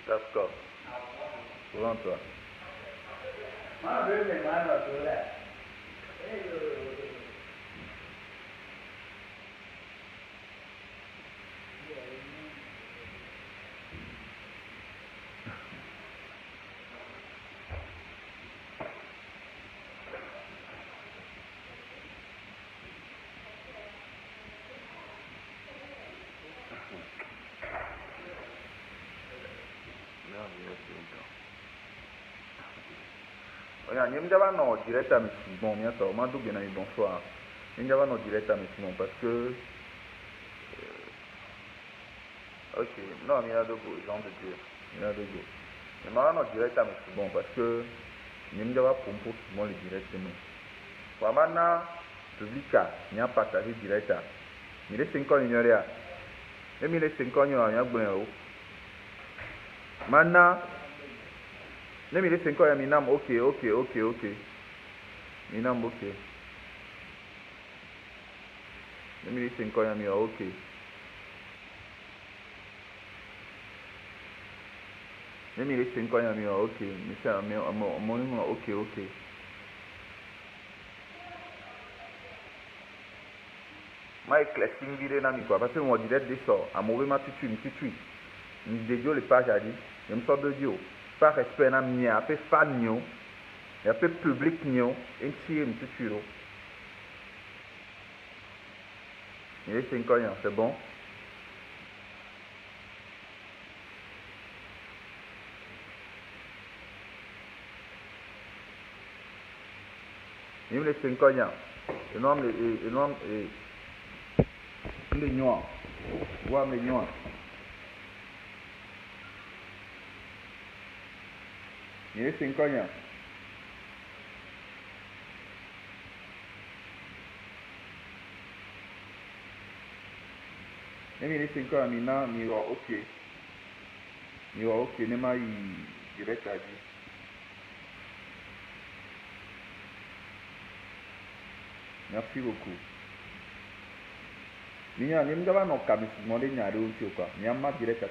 D'accord. Souvent toi. Nous avons direct à M. Bon, bien sûr, moi, bonsoir. Nous avons direct à M. Simon parce que. Ok, non, il y a deux goûts, genre de Dieu. Il y a deux goûts. Mais maintenant, direct à M. Bon parce que. Nous avons pour Simon le direct de nous. Maintenant, public, il y a partagé direct à. Il est 5 ans, il y a rien. Et il est 5 ans, il y a rien. Maintenant. Même il est 5 ans, il y a Minam, ok. Minam, ok. Même il est 5 ans, il y a Minam, ok. Même il est 5 ans, il y a Minam, ok. Mais c'est mon nom, ok. Moi, je classing vidéo dans quoi parce que mon direct sort. À mauvais ma tutu. Une vidéo, les pages à dire. Je me sors de Dieu. Par respect, il y a un peu fan, il y a un peu public, il y a un peu tutu. Il est 5 ans, c'est bon. Il est 5 ans. Énorme et les noirs. Voir les noirs. Il est 5 ans. Même il est 5 ans, maintenant, il va ok. Il va ok, il m'a direct à dire. Merci beaucoup. Ni a ni mdaba no kabi monde nyaare o ti o kwa ni amma direct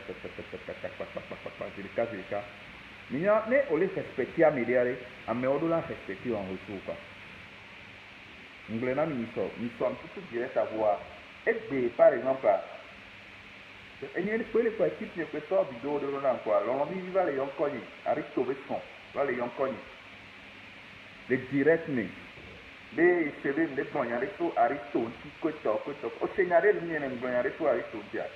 zirika ni a ne ole respecter amediare ame odola respecter en retour quoi nglena mi so am tout direct à voir et par exemple et ni peut le quoi équipe ne peut pas vidéo de l'on quoi l'on mi va les yonkoni aristo beson va les yonkoni le direct ni de sebe de gbonyare so aristo nti koto o senyare ni ne gbonyare so aristo dia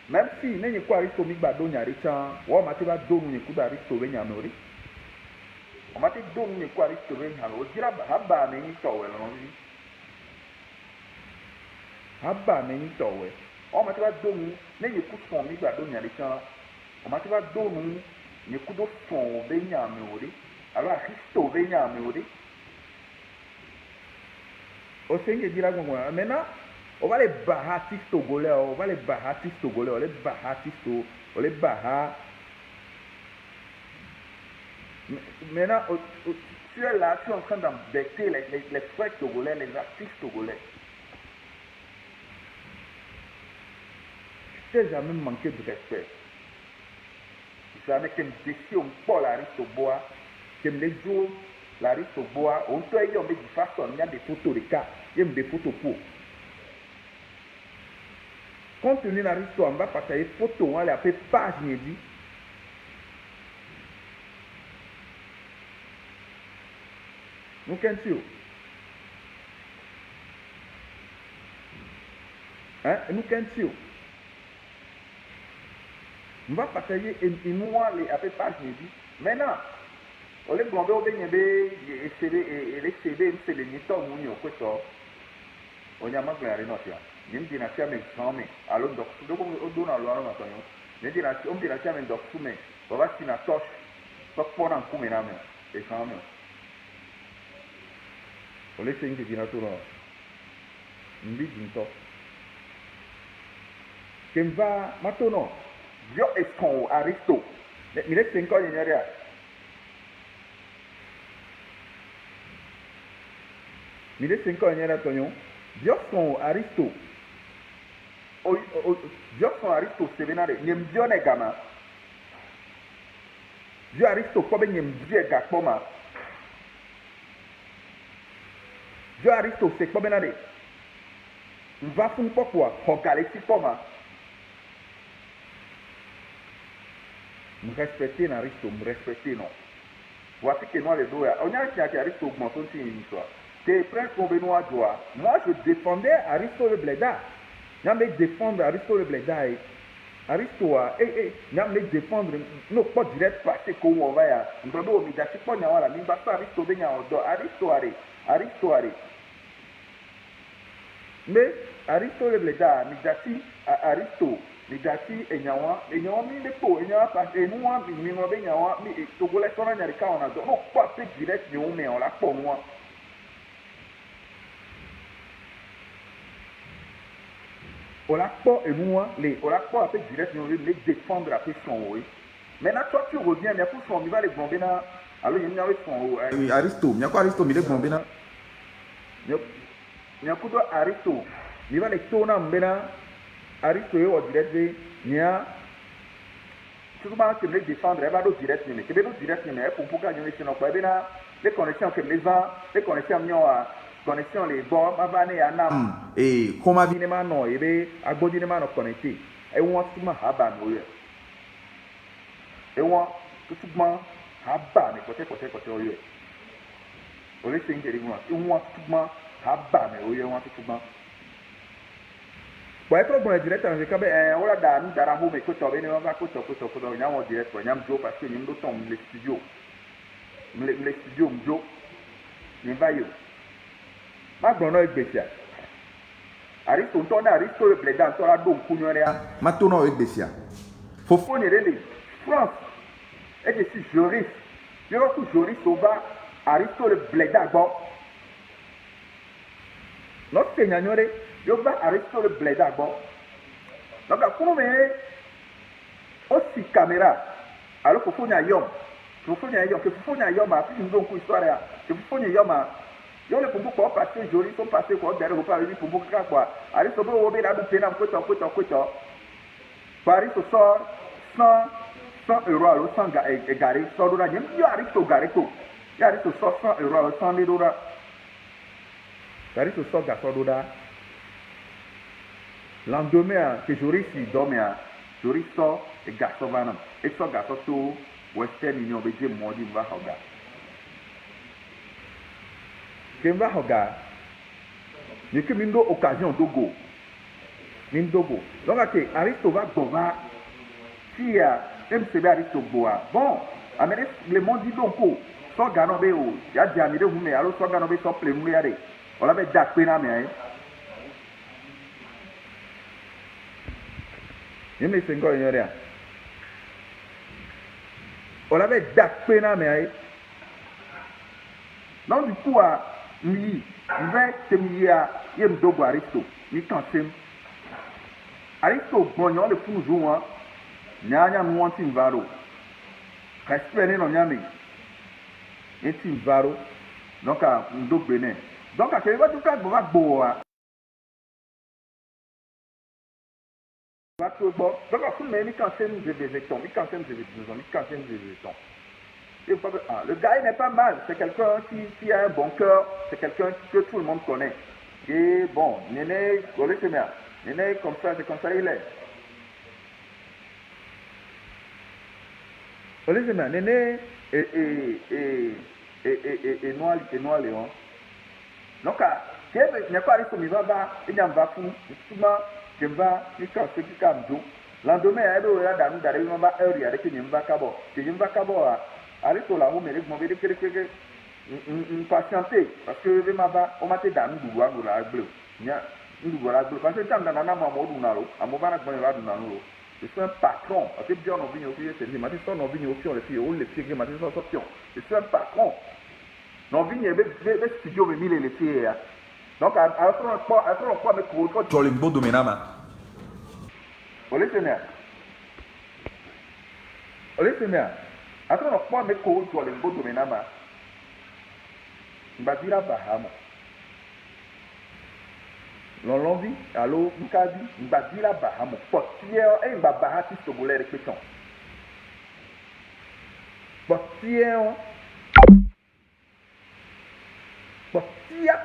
même si ne ni ko aristo mi gba do nyare chan wo ma te ba do nu ni ku da aristo be nyanori o ma te do nu ni ko aristo be nyanori o jira haba me ni to we lo ni haba me ni to we o ma te ba do nu ne ni ku fon mi gba do nyare chan o ma te ba do nu ni ku do fon be nyanori alors aristo be nyanori. Au Seigneur dit la gongola. Maintenant, on va les bahatis togolais, on les bahatis. Maintenant, tu es là, tu es en train d'embêter les frères togolais, les artistes togolais. Tu t'es jamais manqué de respect. Jamais que me déchire, on parle à Aristoboa, que me les jours. L'Aristoboa, on peut y avoir des façons, il y a des photos de cas, il y a des photos pour. Compte tenu de l'Aristoboa, on va partager des photos, on va appeler page inédite. Nous qu'est-ce hein, nous qu'est-ce on va partager et nous on les appeler page inédite. Maintenant, on les blondes au bain et les CD c'est les nitos mouni au côté on y a manqué la rénotation ni me dit na mais sans mais alors donc on donne à l'heure maintenant ni dit na on dit na mais donc mais on va si na torche pas pour en couper na mais et quand même. On laisse une qui n'a tout là. Mbi jinto. Kemva matono. Dio escon aristo. Mi laisse 5 ans in area. Mi laisse 5 ans in area tonyo. Dio son aristo. Dio son aristo sevenare. Nyem dio ne gama. Dio aristo ko be nyem dio gakpoma. Dio aristo se ko benade. Va fun pourquoi regarder si comment me respecter dans Aristo me respecter non voici que nous les deux on a qui Aristo augmente aussi une histoire c'est presque comme Benoît Joa moi je défendais Aristo le Bleda n'avais défendre Aristo le Bleda et Aristo n'avais défendre non pas direct passer comme on va ya ndodo mi dati pas nya wala mi ba Aristo be nya odo Aristo are mais Aristo le bleda midati Aristo midati enyawa mi le po enyawa pa enwa mi no be nyawa mi togole sona nyari ka ona do no pa pe direct ni o me on la po moi on la po enwa le on la po pe direct ni o le défendre la question oui maintenant toi tu reviens mais pour son il va les bomber na alors il y a son Aristo mi ko Aristo mi le bomber na nyakudo Aristo ni va le tona mbena Aristo yo direct nya tout le monde qui me défendre elle va do direct ni que do direct ni pour gagner les sinon pas bena les connexions que les gens les connexions nyoa connexion les bon mabane ya nam et comment vient ma no ebe agbodi ni ma no connecté e won tout ma haba no ye e won tout ma haba ni côté yo o le sing de moi e won tout ma haba me oye won tout ma boy pro bon direct en ka be wala da nu dara ho me ko to be ni won ba ko to do nya won direct ko nyam jo parce que nyim do ton le studio mjo ni va yo ma gbọ̀nà ìgbésíà Aristo ntọ́ náà Aristo le bleda ntọ́ la do nkunyo rẹ̀ ma tó náà ìgbésíà fofo ni rẹ̀ France ẹ̀ jẹ́ si Joris yọrọ kú Joris tó bá Aristo le bleda gbọ́ lọ́sẹ̀ ìyànyọ́ rẹ̀ yóò bá Aristo le bleda gbọ́ lọ́gà fún mi ó sì caméra alo fofo ni ayọ̀ fofo ni ayọ̀ ma fi ń dónkù histoire à que fofo ni ayọ̀ ma yo le pombo ko passer joli so passer ko dere ko pa ri pombo ka kwa ari so bo be la du pena ko to pari so sort 100 euros alo 100 gari so do ra nyem yo ari so gari ko ya ari so 100 euros alo 100 do ra ari so ga so do da lendemain que Joris si dormia Joris so e ga so va nam e so ga so to Western Union be je modi va hoga Kemba hoga ni que mindo occasion dogo mindogo donc que Aristo va gova si MCB Aristo boa bon amene le monde dit donc so gano be o ya di amide hume alo so gano be so play mu ya de ola be da pe na me ai yeme sengo yore a ola be da pe na me ai non du coup mi ve temia yem dogo Aristo ni kansem Aristo bonyo le funju wa nyanya nuanti varo respect no nyame eti varo donc a ndogbe ne donc a kele ba tu ka gbo wa va to bo donc a fun me ni kansem de vegeton ni kansem de vegeton ni kansem de vegeton. Le gars il n'est pas mal, c'est quelqu'un qui a un bon cœur, c'est quelqu'un que tout le monde connaît. Et bon, Néné, Néné comme ça, c'est comme ça il est. Néné et Noir Léon. Donc, il n'y a pas de il y a un bafou, souvent, il y a un qui camdo. L'endemain, il y a un d'arriver, il y a un avec une vacabo. C'est une vacabo. Aristo la ho mere gbon be de kere patienter parce que le maba o mate da ndu wa go la gbe nya ndu wa la gbe parce que tam da na mo du na ro amo ba na gbon la du na ro Je suis un patron. Je suis un patron. Je suis un patron. Je suis un patron. Non, vigné, mais studio me mille les filles. Donc, à pas me couvrir. Tu as le beau domaine, ma. Vous laissez-moi. Vous laissez-moi. Après, on pas me couvrir. Tu as le beau domaine, ma. Mbadira Bahamo. L'envie, allô, Mkadi, Mbadira Bahamo. Portière, et Mbabahati Sobole répétons. Portière.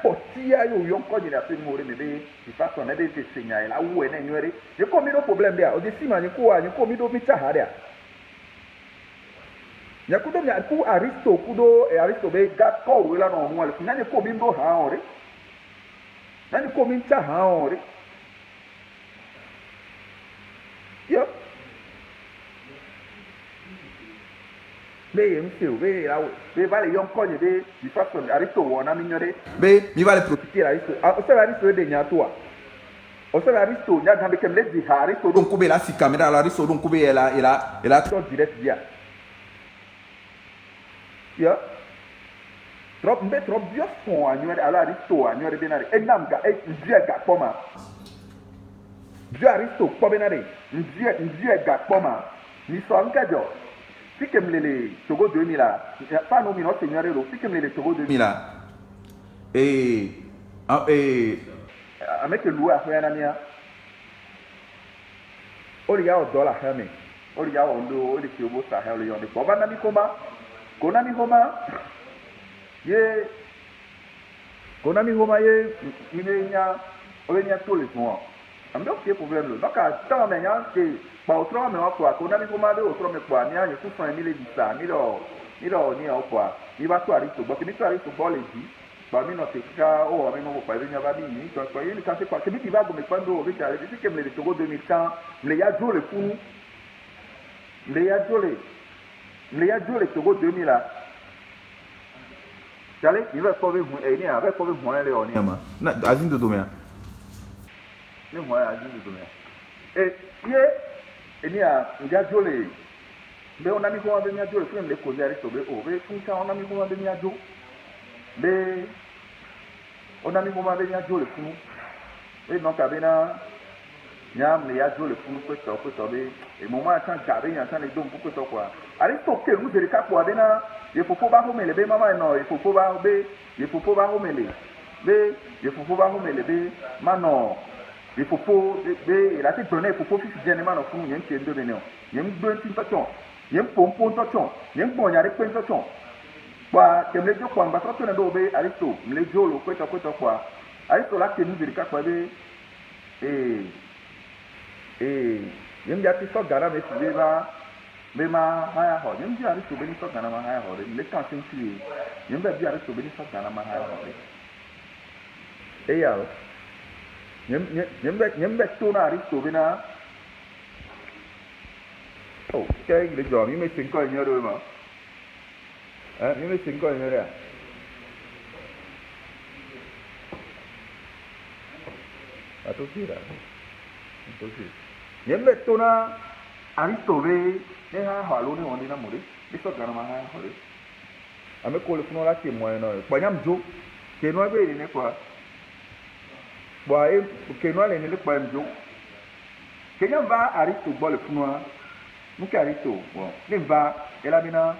Portia yo yonko ni la pe mo re bebe di façon na de te senya la wo na nywere je ko mi no problem dia o de sima ni ko mi do mi cha ha dia nya ku do mi ku aristo be ga ko we la no mo le na ni ko mi do ha ore na ni ko mi cha ha ore yo be msiu be la be vale yonko ni be di façon aristo wo na mi nywere be mi vale profiter aristo o se aristo de nya to o se aristo nya gambe kem le di ha aristo don kube la si camera la aristo don kube ela to direct dia ya trop bien fond anywere ala aristo anywere benare enam ga ndia ga poma du aristo po benare ndia ga poma ni so ankajo fikem lele Togo 2000 là pas nous minot seigneur ro fikem lele Togo 2000 là avec le louer affaire na mia oli ya o dollar hame oli ya o ndo oli ki obo sa he oli yo de ko ba na mi koma ye konami homa ye nya o nya to le fon am do ke problème lo donc à temps mais nya ke ba o tro me o kwa konami homa de o tro me kwa ni anya ku fan mi le di sa mi lo ni o kwa ni ba to ari to bo ke ni to ari to bo le di ba mi no te ka o mi no pa nya ba ni to kwa ye ni ka se kwa ke mi ba go me pando o be ka le ti ke me le Togo 2000 me ya jo le funu me ya jo le Togo 2000 là. Chale, il va sauver vous et il va sauver vous aller on yama. Na azin de domia. Ni moi azin de domia. Et ni a ndia jole. Be on a mi ko ande nya jole film le ko yari to be o be fun ka on a mi ko ande nya jo. Be on a mi ko ande nya jole fun. E non ka be na nyam le ya jole fun ko to be e mo ma tan ga be nya tan le dom ko to kwa. Ari to ke mu de ka kwa be na ye fofo ba homele be mama no ye fofo ba homele be mano ye fofo be la te donner fofo fi jene mano funu yen ke ndo benio yen gbe tin toton yen pompo toton yen bonya re pen toton kwa kemle jo kwa ngba toton ndo be aristo mle jo lo kweta kwa aristo la ke nu de ka kwa be yen ya ti so gara me ti be ba be ma haya ho yen bi aristo be ni so gara ma haya ho le kan sin ti yen be bi aristo be ni so gara ma haya ho ya yen be to na aristo be na oh cái le jo mi me sin ko yen ro ma mi me sin ko yen ra atosira yen be to na aristo be ne ha ha lo ni on ni na mo de ni so gara ma ha ho de ame ko le funu la ti mo no pa nyam jo ke no be ni ne kwa bo e ke no le ni le pa mjo ke nyam ba aristo bo le funu a mu ke aristo bo ni ba ela bina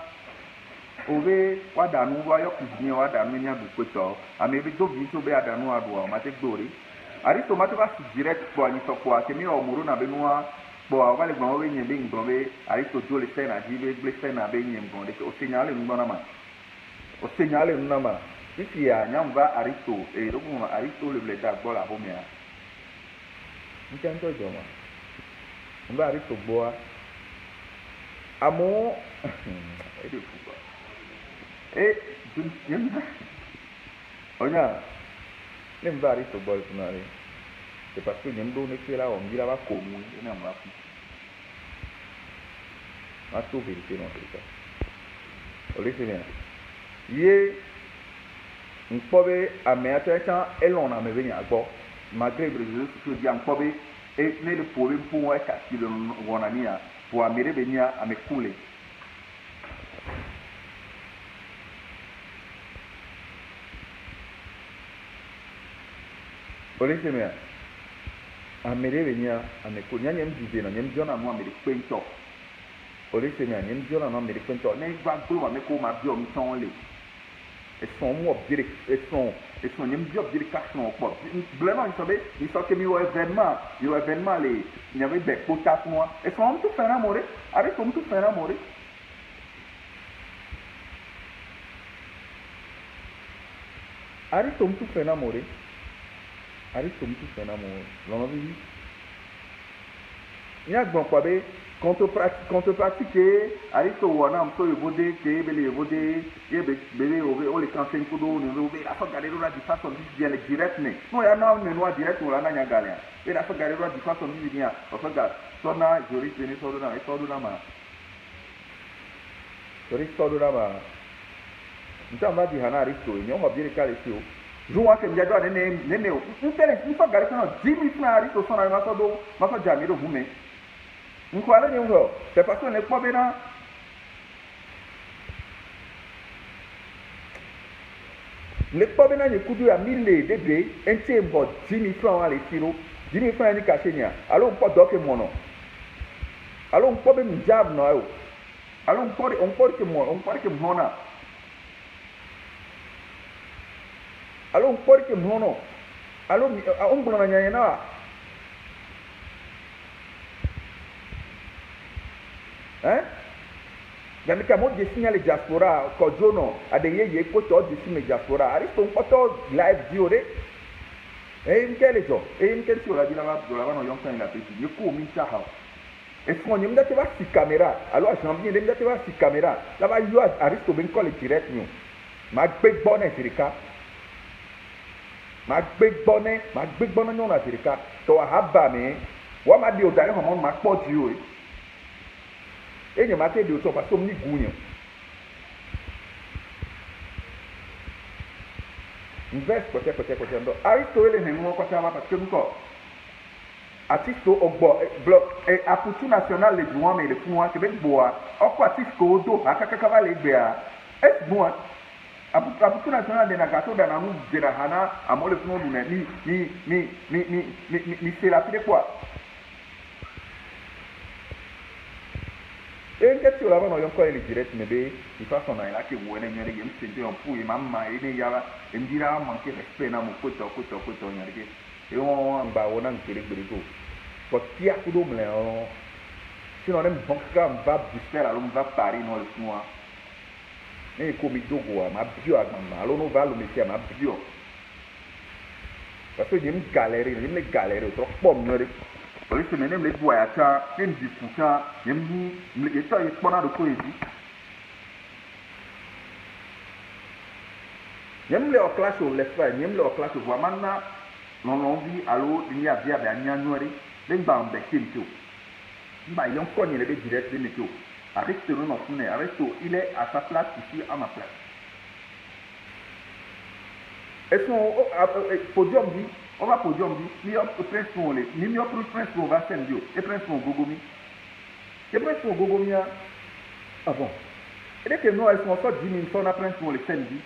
obe wa danu wa yo ku ni wa danu ni abu ko to ame be do bi so be adanu adu o ma te gbori aristo ma te ba si direct bo ni so kwa ke mi o muru na be no bo wa le gbon we yin be ngbon be aristo jo le se na ji be gle se na be yin ngbon de o signal ngbon na ma isi ya nyam va aristo e ro mo aristo le ble da gbo la bo mi a ntan to jo ma mba aristo gbo a amo e de fu ba dun yin onya le mba aristo gbo le funare c'est parce que nyem do ne kela o mira ba ko mu ina ma fu ma to vérité non c'est ça o le se ye nkpobe ame atata elon na me be nya gbo malgré le réseaux sociaux dia nkpobe e ne le pobe mpo e ka ki le wonania pour amere benia amekule ole semea amere benia amekule nyanyem dide na nyem jona mo amere pento ole semea nyem jona no amere pento ne gba gbo ameko ma bi o mi ton le sont moi direct et sont même job direction quoi vraiment ils sont que mi au événement les il y avait des quotas pour moi et sont tout faire amour avec comme tout faire amour avec comme tout faire amour avec comme tout faire amour l'on a vu il y a bon quoi ben contrepratiquer aristo wana mso yobode ke bele yobode ye bele ole kansen kudo ne robe afa galero la difaçon bien le direct ne no ya na ne no direct wala na nya galia e afa galero la difaçon bien afa gal sona jori tene so do na ma jori so do na ma ntamba di hana aristo nyo mo bien kale tio juwa ke mjado ne ntele ifa galero no jimi fna aristo sona ma so jamiro hume nkwale ni ngo c'est parce que ne kwa bena ni kudu ya 1000 degré ente mbo 10 francs wale tiro 10 francs ni kashenia alo mpo doke mono alo mpo be mjab no yo alo mpo ke mona alo mpo ke mono alo ombo na nyanya na Gami kamo dessiner les diaspora kojono adeye ye ko to dessiner diaspora ari ton poto live diore e mkele jo e mkele sur la dilama dola no yonka ina peti ye ko mi cha ha e fon nyem da te ba si caméra alors j'en bien da te ba si caméra la ba yo aristo ben ko le direct ñu ma gbe bonne sirika ma gbe bonne ñu na sirika to haba me wa ma di o dare ho ma po ji o enye mate de so pa so mni gunyo invest kote ndo aristo ele henwo ko tama parce que nko artiste ogbo bloc et aputu national le duwa me le fun ke be boa oko artiste ko do akaka va le gbe a es bon aputu national de nagato da na mu jera hana amole fun du ni c'est la pire quoi. Et que tu l'as vu encore les directs mais il faut qu'on aille là que vous n'ayez rien c'est un pou et maman et il y a un dira manquer respect na mon côté nyarige et on ba on en kele brigo ko tia ku do mle on sinon même banka va distraire alors va Paris no le soir et comme dogo ma bio agama alors no va le métier ma bio parce que j'ai une galère trop pomme Police menem le boyata, nem discuta, nem eta expona do coesi. Nem le classe au l'espagne, nem le classe au manna, non vi allo ni avia ba nyanwari, den ba mbekimto. Ba yon connait le direct de météo. Arrête non non fune, arrête il est à sa place ici à ma place. Et son podium dit on va podium dit ni op prince pour les ni op prince pour va sendio et prince pour gogomi et prince pour gogomi ah bon et dès que nous elles sont sorti 10 000 son prince pour les sendi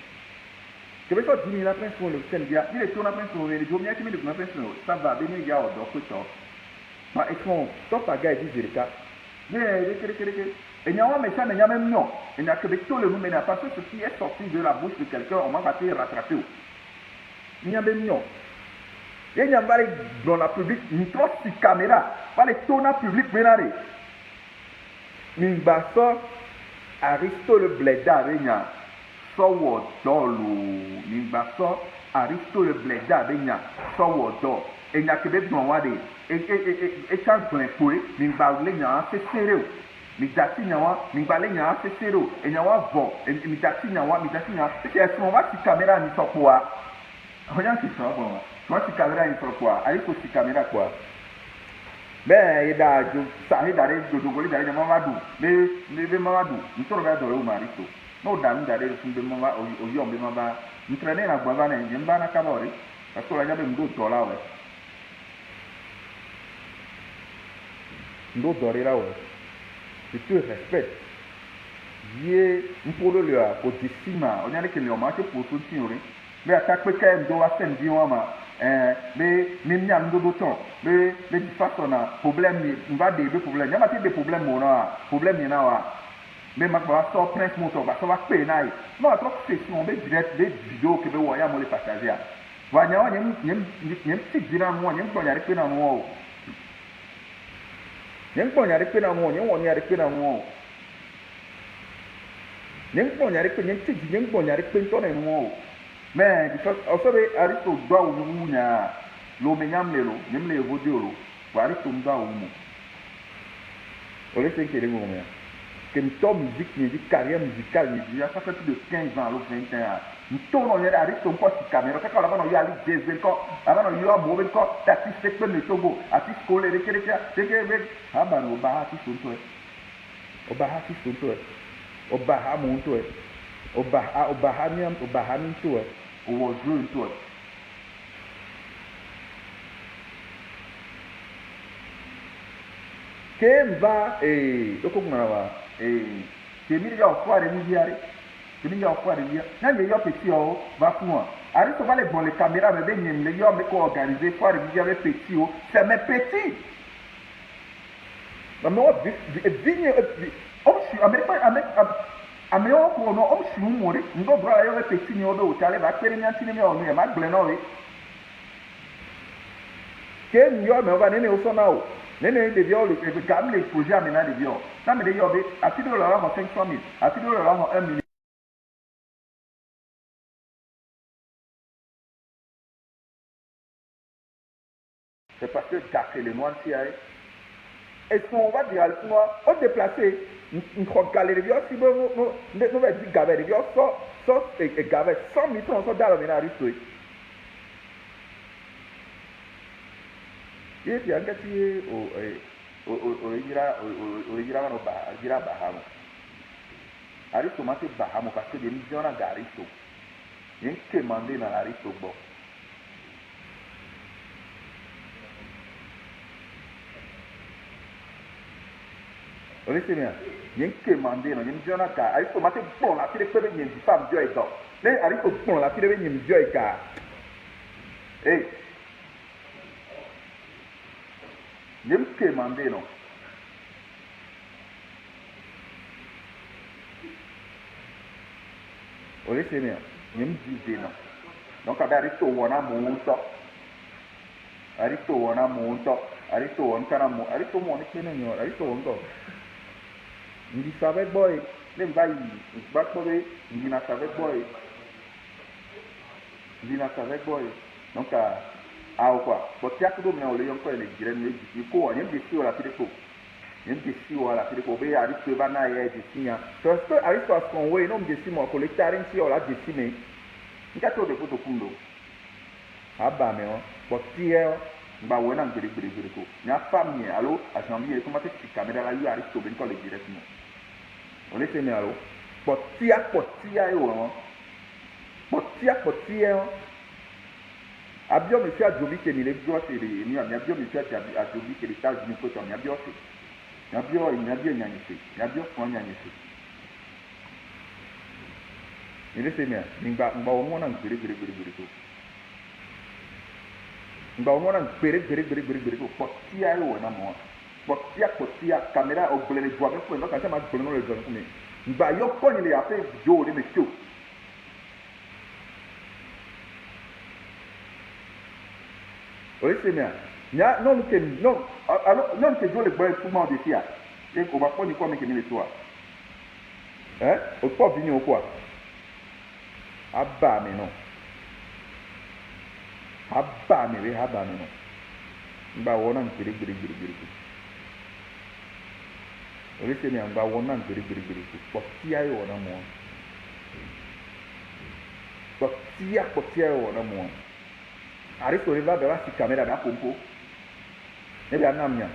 que veut sorti 10 000 prince pour le sendi il est tourna prince pour les gogomi qui me le prince ça va venir ya au donc ça ma et son top à gars dit zerika mais et n'y a pas méchant n'y a même non il n'y a que tout le monde mais parce que ce qui est sorti de la bouche de quelqu'un on m'a pas rattraper il n'y a même non. Il y a dans la public, une trop de caméra, pas les tournages publics, mais Nimbaso, Aristo le Bleda, Renya, Sowo Dolo, Nimbaso, Aristo le Bleda, Renya, Sowo Dolo, et il y a que des Douane, et quand on est pour Nimbalé, il y a un céréo. Midati nyawa, Nimbalé, il y a un céréo, et il y a un bon, et Midati nyawa, c'est qu'elles sont là, si caméra n'y sont pas. Regarde qui sont bon. Moi, si caméra il faut quoi? Allez pour si caméra quoi? Ben, il a ça il a des dogoli d'aller mamadou. Mais mamadou, nous sommes là dans le marito. Nous dame d'aller sur le mama au yom de mama. Nous traîner la guavane, j'aime pas la cabore. Parce que là il y a des deux dollars. ndo dɔre la wɛ je te respecte ye mpolo le a ko disi ma o nyane ke le o ma ke poto ti ore me ata pe ka ndo wa sen di wa ma me nya ndo do ton me di façon na problème ni mba de be problème nyama ti de problème mo na problème ni na wa me ma ba so prince moto ba so wa pe na yi no atro ke si on be direct de vidéo ke be wo ya mo le partager a wa nya wa nyem ti dina mo nyem ko nyare pe na mo nyem ko nyare pe na mo nyem wo nyare pe na mo nyem ko nyare pe nyem ti nyem ko nyare pe to na mo mais because also be aristo do awu mu nya lo me nyam le lo nyem le vodio lo wa aristo ndo awu mu o le sen kere mo me que une musique, une carrière musicale, ça fait plus de 15 ans, 20 ans. Nous tournons les artistes encore sur caméra. Quand on a eu Ali Jezzel, avant on a eu un mauvais corps, l'artiste fait le Togo, artiste collé, ah ben, on va artiste sur toi. On va artiste sur toi. On va à mon toi. On va à miam, on va à min toi. On va jouer toi. Quem va et donc on va tèmi ya ọ̀fọ́ rẹ̀ ní yíyá tèmi ya ọ̀fọ́ rẹ̀ ní yíyá náà lè yọ pèsè ọ̀ bá fún wa àrísọ̀ bá lè gbọ̀n lè caméra mais bẹ́ẹ̀ yẹn lè yọ mi kọ́ organiser fọ́ rẹ̀ ní yíyá bẹ́ẹ̀ pèsè o c'est mes petits mais wọ́n vigne ọ̀m su àmì ọ̀kọ̀ ọ̀nà ọ̀m su ń mọ̀rí ǹdọ́ bùrọ̀ ayọ̀ bẹ́ẹ̀ pèsè ni ọ̀dọ̀ òtálẹ̀ bá péré ní àti ní mi ọ̀nù yẹn má gblẹ̀ náà rẹ̀ kéèmì yọ mẹ́ ọba nínú ìwòsàn náà o nene de viol le gamme les projets amenant de viol ça me dit yobe à titre de l'or 500 000 à titre de l'or 1 million c'est parce que gâter les noirs si et on va dire on déplacer une croix galerie de viol si nous va dire gaver de viol so et gaver 100 000 francs dans le ménage et puis anga ti o yira no ba yira bahamo ari tomate bahamo parce que des millions na garito yen ke mandé na arito bo o le semia yen ke mandé no yen millions na ga ari tomate bon la tire pe yen di fam jo e do le arito bon la tire yen jo e ga Jem ke mandé non. O le se bien, jem disé non. Donc ada aristo wona monto. Aristo wona monto. Aristo won kana mo, aristo mo ni kene nyo, aristo won to. Ndi savait boy, le vai, ba ko be, ndi na savait boy. Ndi na savait boy. Donc ou quoi but ya kudo mena ole yonko ele gire ni eji ko onye bi si ola tideko yen bi si ola tideko be ya ri ba na ye ji sinya so so ari so son we no mje si mo ko le tarin si ola ji si me nka to de foto kundo aba me o but ti e ba wona ngiri ko nya famille allo a janvier comment est ce caméra la yu ari so ben ko le gire si mo ole se me allo but ti a e o but ti e abio monsieur Adjobi ke ni le bio se le ni abio monsieur Adjobi ke les États-Unis ko to ni abio nyanyese ni abio fon nyanyese ni le semia ngba o mo na gbere ko ngba o mo na gbere ko poti ayo wona mo poti a caméra o gbere jo abe ko no kan se ma gbere no le jo ko mi ngba yo ko ni le a fait vidéo le monsieur oui c'est bien non que non alors non que je le bois tout le monde ici et on va prendre quoi mais que ni le toi hein au pas venir ou quoi abba mais non ba wona ngiri oui c'est bien ba wona ngiri ko tia yo na mo ko tia yo na mo aristo riva beva si camera da pompo ne bia namnya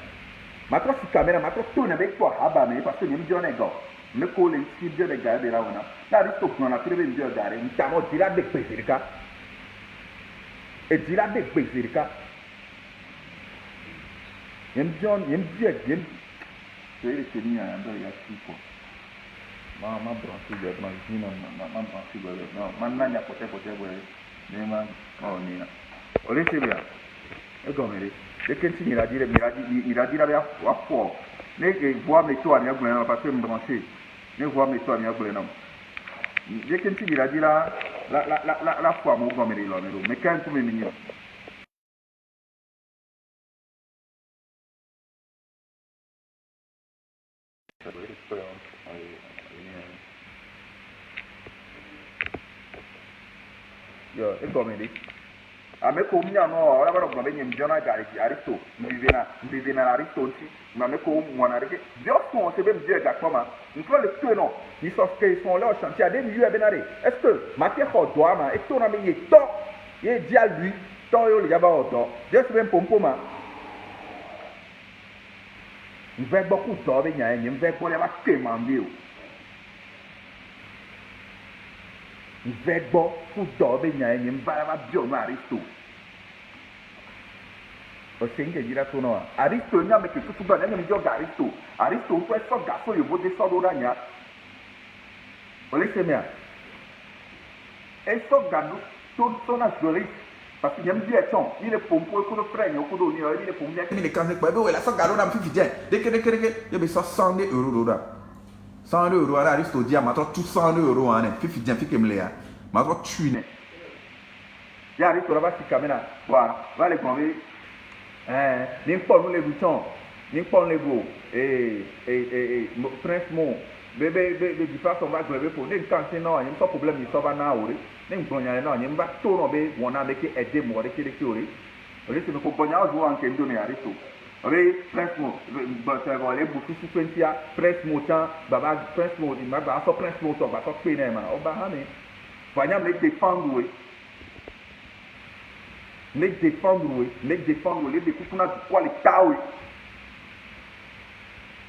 matro si camera matro to na be ko haba me parce que ni mjo ne go me ko le si bjo de ga de la wona na aristo ko na tire be mjo gare ntamo dira de pesirika e dira de pesirika yem jon yem je yem c'est les tenir à un peu, il y a 6 fois. Ma branché, je branché, ma branché, non, maintenant il y a peut-être, mais ma, oh, Nina. Olé, c'est bien. Et comme il est, dès que tu m'as dit, il a dit la bien, à fort. Les voix, mais toi, il y a un parce que me branché. Les voix, mais toi, il y a un dès que tu m'as dit la foi, mon gomme, il est là, mais quand tu m'as mis, yo, e come di? A me come no, ora però come mi giorna gari aristo, mi viene aristo ci, ma me come mona reke. Dio son se be Dieu ga koma. Une fois le tout non, ils sont que ils sont là au chantier, des lieux benare. Est-ce que ma ke ho doa ma, et to na me ye to, ye dit à lui, to yo le yaba o do. Dieu se ben pompo ma. Nous veut beaucoup de be nya, nous veut pour les va quemander. Vegbo fu dobe nya enye mbara ba bio no aristo o senge jira to no aristo nya me ke tutu ba na me jo ga aristo so so ga so yo bode so do ra nya o le se mea e so ga no to na jori parce que nyam di eton il est pompo ko no frère ko do ni il est pompo ni le kan se pa be we la so ga do na mfi fidien de ke ye be so 100 € do da 100 € à aristo dia ma to 200 € ane fifi dia fi kemlea ma to tuine ya aristo ba si kamera wa le konve ni po nu le buton ni po le go prince mo bebe di façon va greve pour ne kan se no anyim so problem ni so ba na ore ne ngbonya na anyim ba to no be wona be ke ede mo re ke le ore ore se ko bonya o zo anke ndo ne aristo oui, Prince Mo, les bouffes sous Quentia, Prince Motan, Baba, Prince Mo, il m'a pas Prince Motan, bah, ça fait n'aime, oh bah, mais, voyons, les défendre, oui, les défendre, les découpes, on a quoi les tas, oui.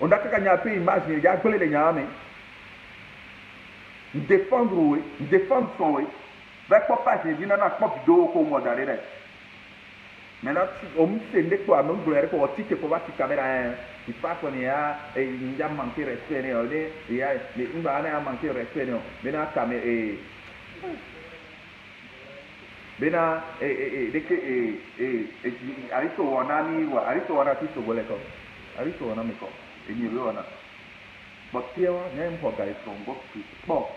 On a qu'à gagner un peu image, il y a que les gars, mais, défendre, oui, défendre son, oui, avec quoi pas, j'ai dit, non, pas vidéo, comme moi, d'aller, maintenant on me sait que toi même gloire ko ti ke ko ba ti caméra il passe on ya et il y a manqué respect ne il y a les ngba na manqué respect ne maintenant caméra maintenant de que aristo wana ni wa aristo wana ti so gole ko aristo wana me ko e ni lo wana but here nem ko ga from go to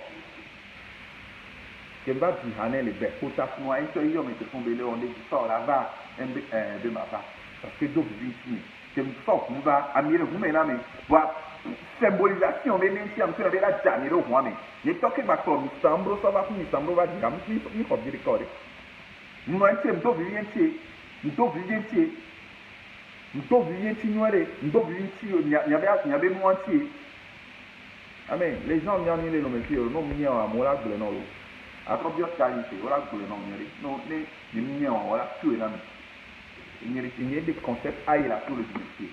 que va du haner les bêtes pour ta foi et toi me te font belé on est sort là-bas de ma part parce que d'autres victimes que me sort on va amir vous mais là mais va symbolisation mais même si on fait la jamie au roi mais il toque ma comme sambro ça va pour sambro va dire il faut dire quoi moi c'est me doit bien tier me doit bien tier me doit bien tier noiré me doit bien tier il y avait moi tier amen les gens viennent les nommer non mignon à moi là non après bien qualité voilà que le nom non les mignons voilà tout est là il y a des concepts aïe là pour le métier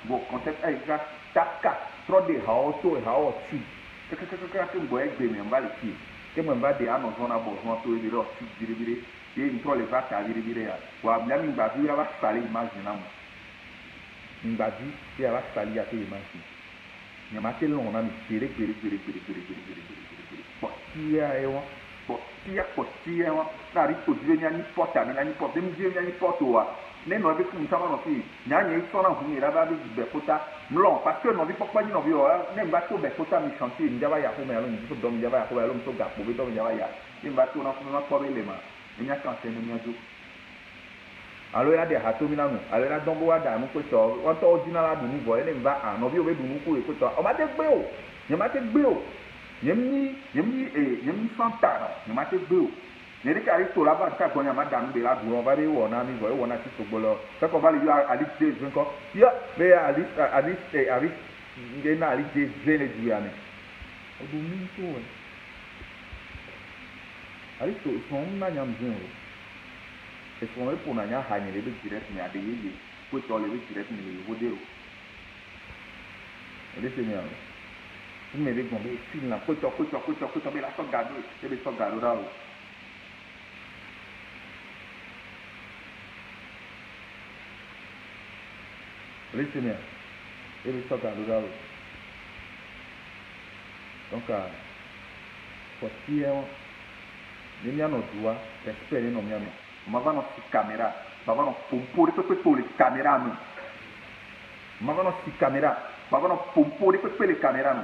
bon concept aïe là taka trop de hao to hao tu que boy de me va le pied que me va de ano zona besoin to de l'autre dire et une trop les va ta dire ya wa même ba vu va saler imagine là une ba vu il va saler à tes imagine il y a marqué long on a mis péré potia ewa potia wa na ripo dinya ni pota na ni pota mi dinya ni poto wa ne no be fun sama no fi nya nya so na hu ni ra ba be be pota mlon parce que no bi pokpa ni no bi o ne mba to be pota mi chantier ni jaba ya ko me alo ni so dom jaba ya ko alo so ga po be dom jaba ya ni mba to na ko na ko be le ma nya kan se ni nya jo alo ya de hatomi na nu alo ya dombo wa da mu ko so won to original adu ni boy ne mba an no bi o be du nu ko e ko to o ma te gbe o nya ma te gbe o nyemni santana nyamate gbeo nyeri ka aristo la ba ka gonya madam be la duro ba be wo na mi bo wo na ti so gbolo ka ko ba le yo ali je nko ya be ali nge na ali je zene du ya ni o do mi to e aristo so na nyam jin o e so e po na nya ha ni le be direct ni ade ye ko to le be direct ni le wo de o ele se mi a vous m'avez tombé fil là coach mais la sauce gado et les sauce gado là laissez-moi et le soga là. Donc pour qui est les miens no doigt respect les no miens ma va no caméra ma va no pompo les caméras no ma va no caméra ma va no pompo les caméras no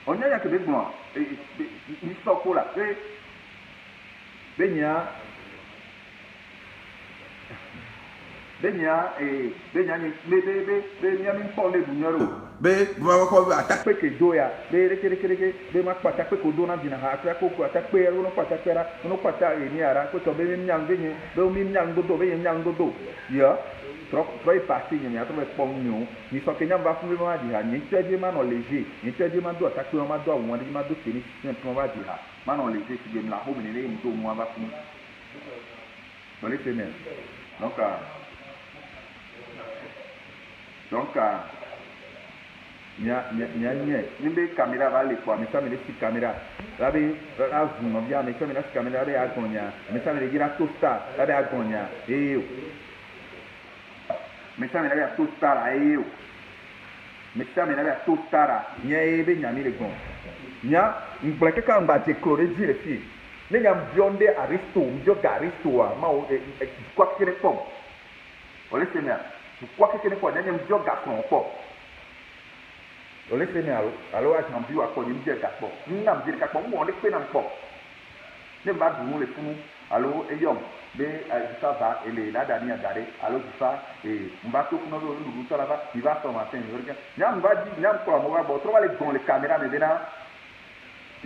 on y a que besoin il sort là et benya benya mi pon le bunyoro be wa ko attaque ke doya be be ma pa attaque ko do na dina ha akra ko attaque e no pa attaque ra no pa ta ni ara ko to be mi nyang be ni be mi nyang do be nyang do ya trop parti ni a to be pon nyu ni so ke nyam ba fu be ma di ha ni tedie ma no léger ni tedie ma do attaque ma do won di ma do teni simplement ba di ha ma no léger ti be la ho ni le ndo mo ba fu no le temen donc nya nimbe caméra va le quoi mais ça me laisse caméra là be la zoom bien mais ça me laisse caméra be agonia mais ça me le gira tosta là be agonia mais ça me le gira tosta là mais ça me le gira tosta là nya be nya mi le gon nya mpleke ka ngba décorer dire fi ne nya bionde aristo mjo garisto ma o quoi que ne pom o le sema quoi que ne pom nya mjo garçon pom o le sema alo a jambi wa ko ni mjo garçon na mjo garçon mo le pe na pom ne ba du le funu alo eyom be ça va ele la dani agare alo ça et mba to kuno lo lu ça là va il va commencer nya mba di nya ko mo ba bo trop les dans les caméras mais bena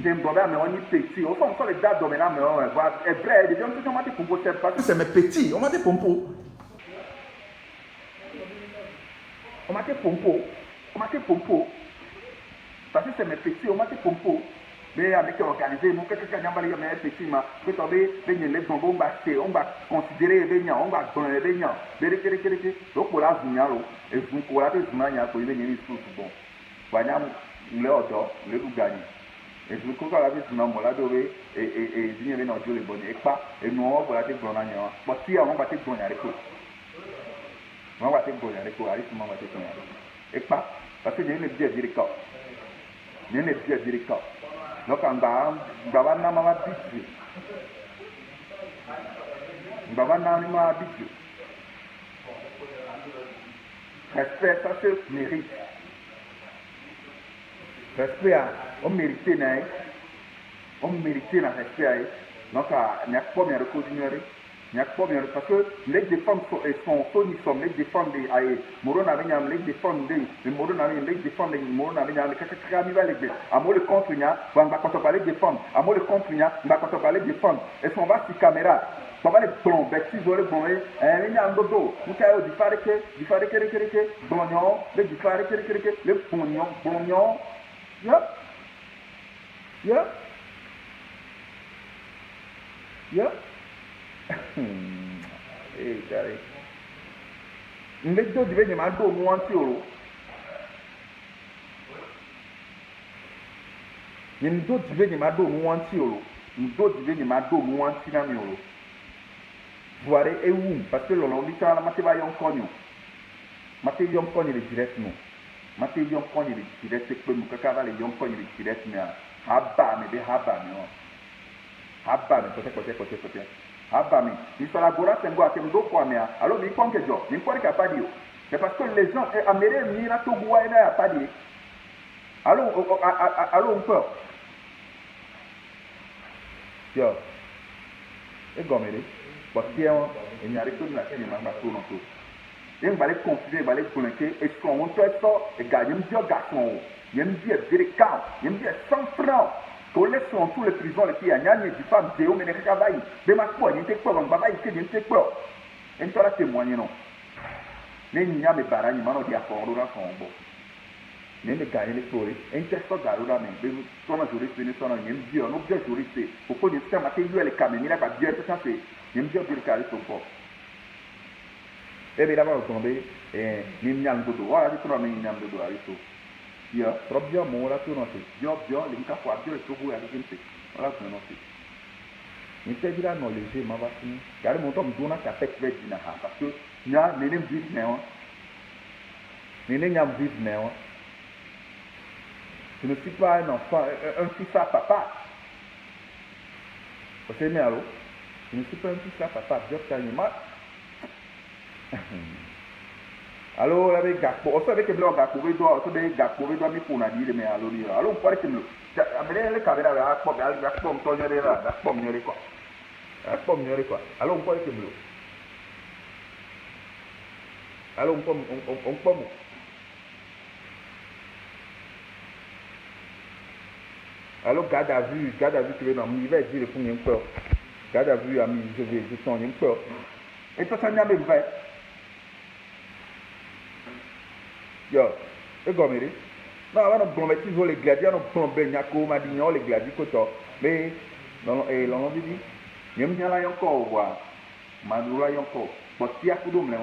j'ai un problème, mais on est petit. Au fond, les dates dominantes, mais on va être vrai. Les gens qui ont été pompos, c'est parce que c'est mes petits. On m'a dit pompos. On m'a dit pompos. On m'a dit pompos. Parce que c'est mes petits. On m'a dit pompos. Mais avec organisé, nous, quelqu'un qui a dit mes petits, mais que tu as dit, les gens vont considérer les gens, on va donner les gens. Donc, pour la zunalo, et vous, pour la zunalo, pour les gens, ils sont bons. Voilà, le auto, le gagné. Et je crois que la vie c'est non là dobe et dinye na ojo le boni e pa e no bo la te gbona nya wa ti awon ba te gbona re ko won ba te gbona re ko ari ti mo ba te gbona e pa parce que ne bien dirika ne bien dirika donc anga ngaba na mama bisi ngaba na ni ma bisi respect ça se mérite respect on mérite na respect donc il y a pas bien de continuer il y a pas bien parce que les défenses sont ni sont les défenses ay morona venya les défenses les morona les défenses les morona venya kaka mi va les amo le contre nya on va quand on parler défendre amo le contre nya on va quand on parler défendre et on va sur caméra on va les plomber si vous les plomber il y a un dodo nous caillou di fare que blognon les di fare que les blognon yeah Gary ndekto dive nyama do mu anti oro ndo dive nyama do mu anti oro ndo dive nyama do mu anti na mi oro voire ewu parce que l'on dit ça la mate va yon konyo mate yon konyo le direct no mate yon konyo le direct pe mu kaka va le yon konyo le direct na haba me be haba me peut-être haba me il sera gora sengo atemdo kwa me alors mi konke jo mi kwari ka padi o c'est parce que les gens améré mi na to bua ina ya padi alors on peut yo e gomere parce que il n'y a rien que la chaîne ma to no to en balé confier balé connecter et ce qu'on fait ça et gagner un garçon il y a une vie délicate il y a une vie sans francs qu'on laisse dans tous les prisons les filles à Nyanye du femme Déo mais les travail de ma foi il y a quoi on va pas essayer de te quoi et toi là témoigner non les nya me barani mano di accordo là son bon mais les gars les fleurs et c'est ça garola mais de son juriste ne son rien dit on objet juriste pourquoi il s'est maté lui les caméras pas bien tout ça c'est il me dit dire carré son corps et bien là-bas on tombe et nyam dodo voilà tu trouves nyam dodo aristo ya trop bien mon là tout non c'est bien les cas quoi bien tout vous aller c'est voilà tout non c'est mais c'est dire non léger ma va finir car mon temps me donne ta tête vite na parce que nya nenem dit mais Nénéniam vive, mais je ne suis pas un enfant, un fils à papa. Vous savez, allô? Je ne suis pas un fils à papa. Dieu t'a mis mal. Allô, là, avec Gakpo. On sait que le Gakpo, il doit, on sait que Gakpo, il doit me pour la dire, mais allô, allô, on peut dire que le. Amenez les caméras là, Gakpo, Gakpo, on tourne là, Gakpo, on y quoi. Gakpo, on y quoi. Allô, on peut dire que le. Allô, on peut. Alors, garde à vue, tu veux dans mon hiver, dire pour une peur. Garde à vue, ami, je sens une peur. Et toi, ça n'y a même pas. Yo, et gomme, non, on a plombé, tu vois les gladiateurs, on a plombé, il y a quoi, on a dit, non, les gladiateurs, mais, non, et l'on dit, il y a un bien là encore, voilà, Madura encore, Botia, Koudom, là,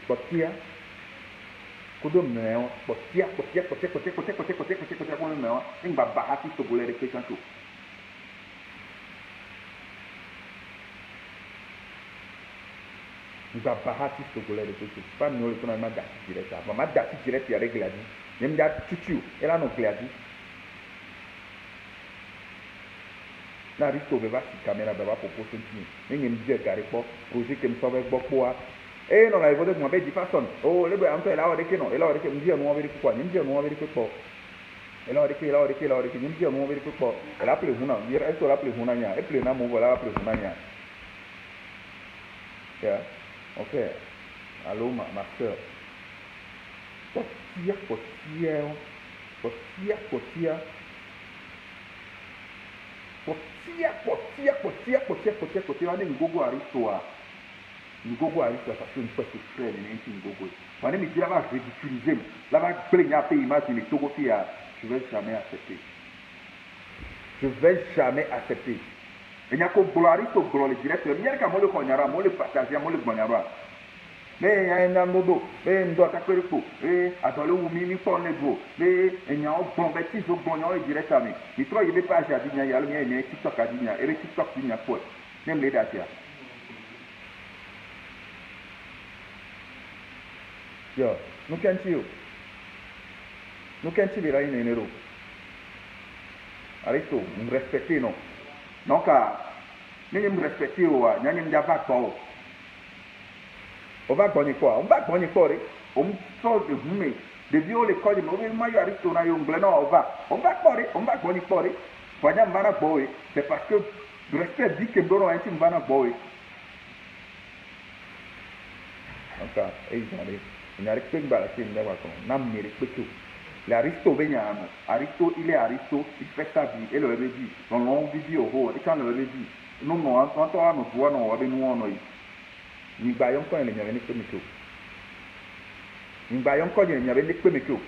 Botia, Koudom, là, Botia, Koudom, là, il va bahati, ce boulet de quelqu'un tout. Il va bahati, ce boulet de quelqu'un tout. Pas nous, le tournoi, dati direct, ma dati direct, il y a des gladiateurs. Il y a des tutu, et là, non, gladiateurs. Na risto be va si caméra be va propose continue ni ngem die gari po projet kem so be gbo po a e no la evo de mo be di façon oh le be am to ela o de ke no ela o de ke ndi no be ko ni ndi no be ko ela o de ke ni ndi no be ko ela ple huna ni e so la ple huna nya e ple na mo vola ple huna nya ya ok allô ma sœur potia Potia, on est Ngogo Aristoa. Ngogo Aristoa, ça fait une fois que je fais les Ngogo. On est mis là-bas ridiculiser, là-bas plaigner à pays, imagine Togo Tia, je vais jamais accepter. Je vais jamais accepter. Il n'y a qu'au Bolaristo, Bolari direct, il y a qu'à moi le Konyara, moi le partager, moi le Bonyara. Mais il y a un amodo, mais il doit attaquer le coup, et attends le ou mimi pour les gros, mais il y a un bon bêtise au bon et direct à moi. Il trouve qu'il n'y a pas à dire, il y a le mien, il y a TikTok à dire, et le TikTok il y a quoi, même les dates. Yo, nous qu'un tio, là il est néro. Arrêtez, nous respectez non. Donc, nous nous respectez, nous nous d'abord pas. On va gagner quoi? On va gagner quoi? On sort de vous, de vieux les codes, on va y arriver sur un ongle, non, on va gagner quoi? Voyons, Mana Boy, c'est parce que le respect dit que nous avons un team Mana Boy. Donc, il n'y a rien de balancé, il n'y a rien de respecté. L'Aristo Benyano, Aristo, il est Aristo, il fait sa vie, et le bébé dit, dans l'on vidéo, et quand le bébé dit, non, non, quand on a nos voix, non, on va nous en ni bayon ko le nyabe ni kpemeko ni bayon ko le nyabe ni kpemeko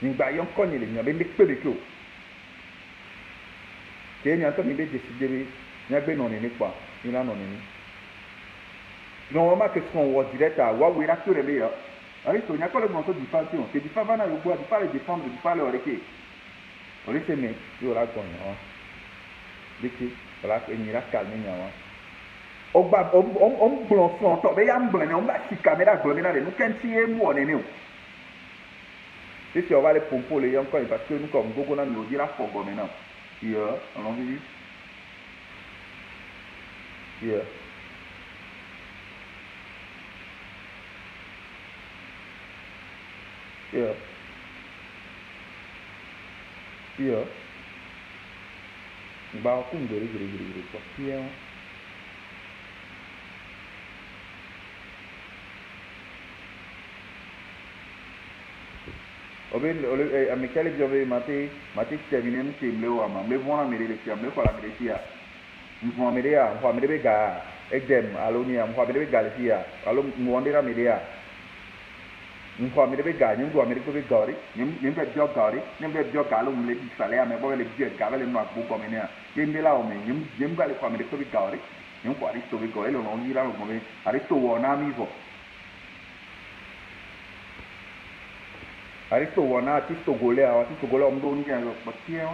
ni bayon ko le nyabe ni kpemeko ke nya to mi be décider bi nya gbe non ni kwa ni la non ni non on ma que son wo direct à wa we ra to le be ya ari to nya ko le mo so diffamation c'est diffamation na yo bo di pas le défendre di pas le oreke oreke me yo la ko no diki voilà que ni la calme nyawa ogba on blon fon to be ya mblon on ba si caméra blon na le nous kan ti e mu on ni o si on va les pompo les encore parce que nous comme gogo na nous dira fogo maintenant hier on vu hier bao cũng gửi có kia ở bên Michele Giove mati terminé một team leo mà mấy vốn là mấy đứa team mấy khoa là mấy đứa tia mua mấy đứa gà exam alonia mua mấy đứa gà tia alo mua mấy đứa mua mấy đứa gà những đứa mấy đứa gà đi những cái job gà đi những cái job gà luôn lấy salary mà bao lấy việc gà lấy nó bù cái này những cái lao mình những cái lấy mấy đứa gà đi những quả đi tôi gà lấy nó đi ra rồi mà ari tôi na mi vô ari tôi na ti tôi gole ông đôn cái rồi bắt kia